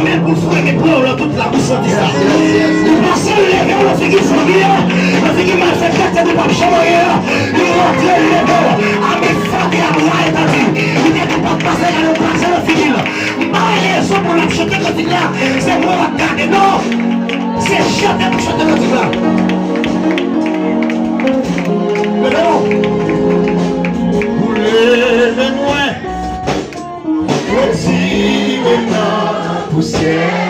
même pour frère et pour toute la bouche de ça. Parce que les gars, on fait qu'ils sont bien, on fait qu'ils mal fait quatre de papier chamoyer, ils rentrent les gars, à mes femmes et à moi et à vie. Ils ne peuvent pas passer à l'opération de finir. Ma raison pour la chanter le film là, c'est moi la garder, non, c'est chanter pour chanter le film là. Mais non, vous levez-moi, retirez la poussière.